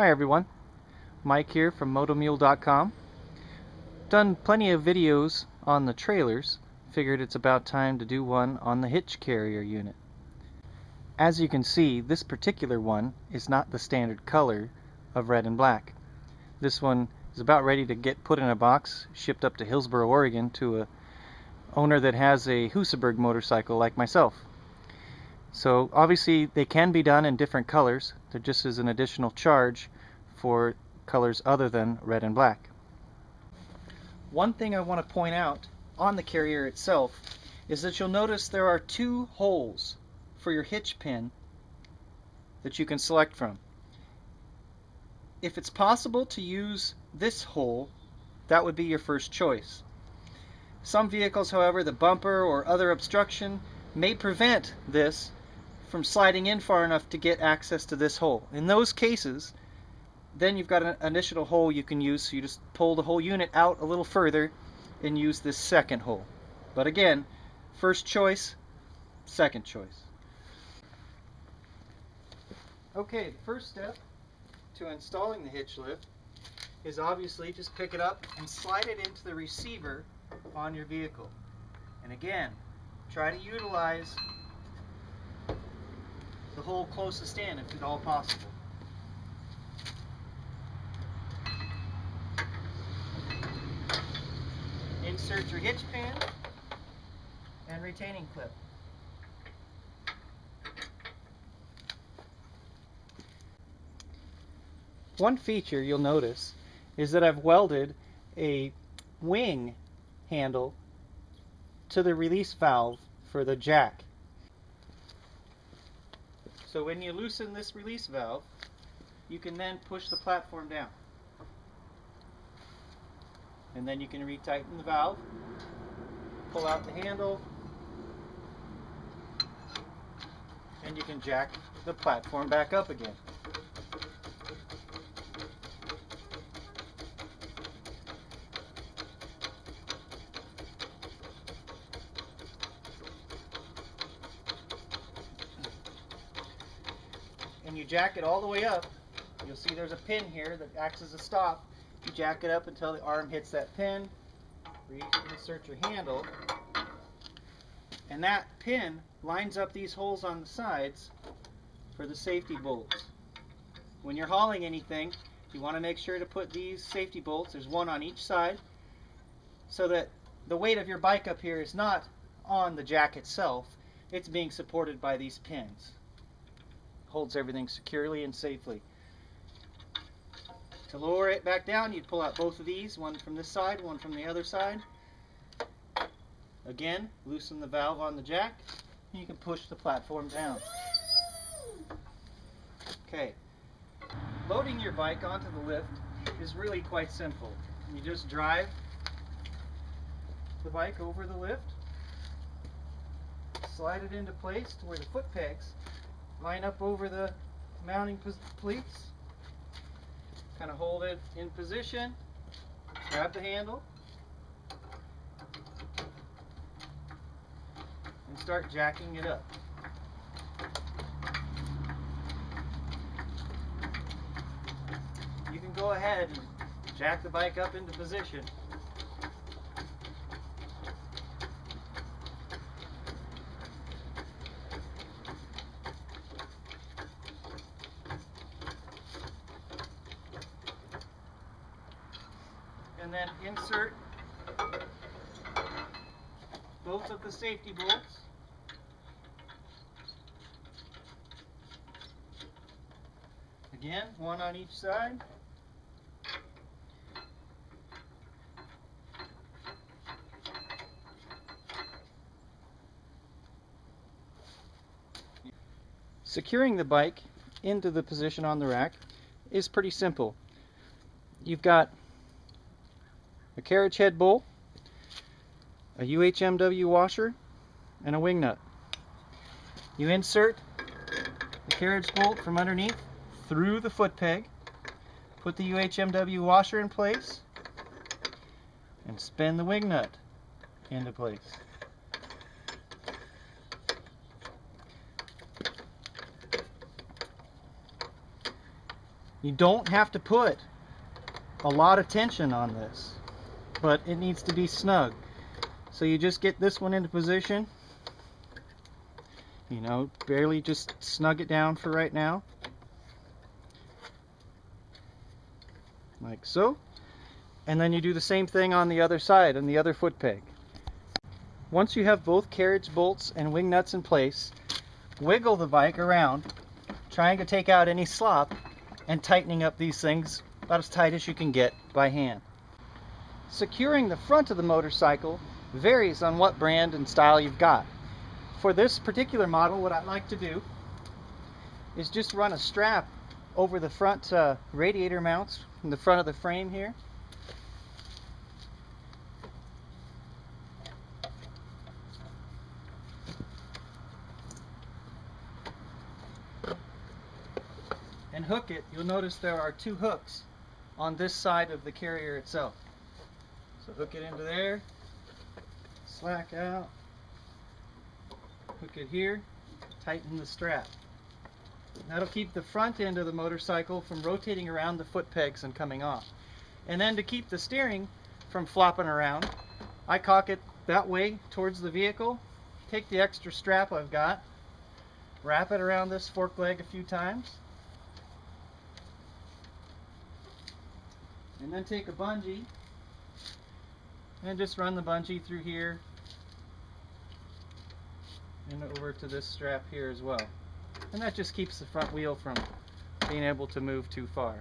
Hi everyone, Mike here from moto-mule.com. Done plenty of videos on the trailers, figured it's about time to do one on the hitch carrier unit. As you can see, this particular one is not the standard color of red and black. This one is about ready to get put in a box, shipped up to Hillsboro, Oregon to a owner that has a Husaberg motorcycle like myself. So obviously they can be done in different colors. There just is an additional charge for colors other than red and black. One thing I want to point out on the carrier itself is that you'll notice there are two holes for your hitch pin that you can select from. If it's possible to use this hole, that would be your first choice. Some vehicles, however, the bumper or other obstruction may prevent this from sliding in far enough to get access to this hole. In those cases, then you've got an additional hole you can use, so you just pull the whole unit out a little further and use this second hole. But again, first choice, second choice. Okay, the first step to installing the hitch lift is obviously just pick it up and slide it into the receiver on your vehicle. And again, try to utilize the hole closest in if at all possible. Insert your hitch pin and retaining clip. One feature you'll notice is that I've welded a wing handle to the release valve for the jack. So when you loosen this release valve, you can then push the platform down. And then you can retighten the valve, pull out the handle, and you can jack the platform back up again. And you jack it all the way up. You'll see there's a pin here that acts as a stop. You jack it up until the arm hits that pin, reinsert your handle, and that pin lines up these holes on the sides for the safety bolts. When you're hauling anything, you want to make sure to put these safety bolts, there's one on each side, so that the weight of your bike up here is not on the jack itself, it's being supported by these pins. Holds everything securely and safely. To lower it back down, you'd pull out both of these, one from this side, one from the other side. Again, loosen the valve on the jack, and you can push the platform down. Okay, loading your bike onto the lift is really quite simple. You just drive the bike over the lift, slide it into place to where the foot pegs line up over the mounting pleats. Kind of hold it in position, grab the handle, and start jacking it up. You can go ahead and jack the bike up into position. And then insert both of the safety bolts. Again, one on each side. Securing the bike into the position on the rack is pretty simple. You've got a carriage head bolt, a UHMW washer, and a wing nut. You insert the carriage bolt from underneath through the foot peg, put the UHMW washer in place, and spin the wing nut into place. You don't have to put a lot of tension on this, but it needs to be snug. So you just get this one into position, you know, barely just snug it down for right now, like so. And then you do the same thing on the other side, on the other foot peg. Once you have both carriage bolts and wing nuts in place, wiggle the bike around, trying to take out any slop and tightening up these things about as tight as you can get by hand. Securing the front of the motorcycle varies on what brand and style you've got. For this particular model, what I like to do is just run a strap over the front radiator mounts in the front of the frame here. And hook it. You'll notice there are two hooks on this side of the carrier itself. So hook it into there, slack out, hook it here, tighten the strap. That'll keep the front end of the motorcycle from rotating around the foot pegs and coming off. And then to keep the steering from flopping around, I cock it that way towards the vehicle, take the extra strap I've got, wrap it around this fork leg a few times, and then take a bungee and just run the bungee through here and over to this strap here as well. And that just keeps the front wheel from being able to move too far.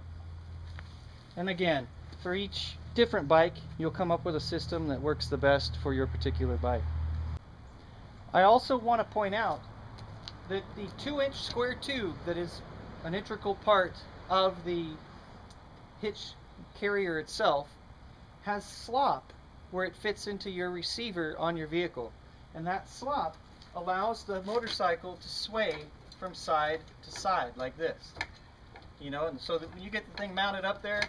And again, for each different bike, you'll come up with a system that works the best for your particular bike. I also want to point out that the 2-inch square tube that is an integral part of the hitch carrier itself has slop where it fits into your receiver on your vehicle, and that slop allows the motorcycle to sway from side to side like this, you know, and so that when you get the thing mounted up there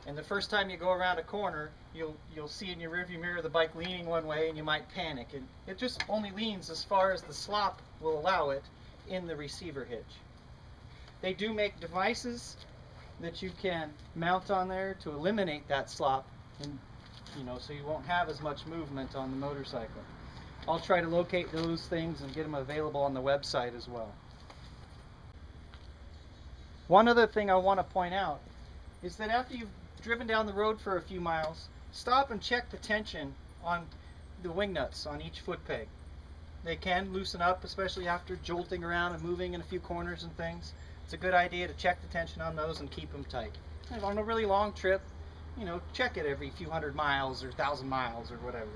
and the first time you go around a corner, you'll see in your rearview mirror the bike leaning one way and you might panic, and it just only leans as far as the slop will allow it in the receiver hitch. They do make devices that you can mount on there to eliminate that slop, and you know, so you won't have as much movement on the motorcycle. I'll try to locate those things and get them available on the website as well. One other thing I want to point out is that after you've driven down the road for a few miles, stop and check the tension on the wing nuts on each foot peg. They can loosen up, especially after jolting around and moving in a few corners and things. It's a good idea to check the tension on those and keep them tight. And on a really long trip, you know, check it every few hundred miles or 1,000 miles or whatever.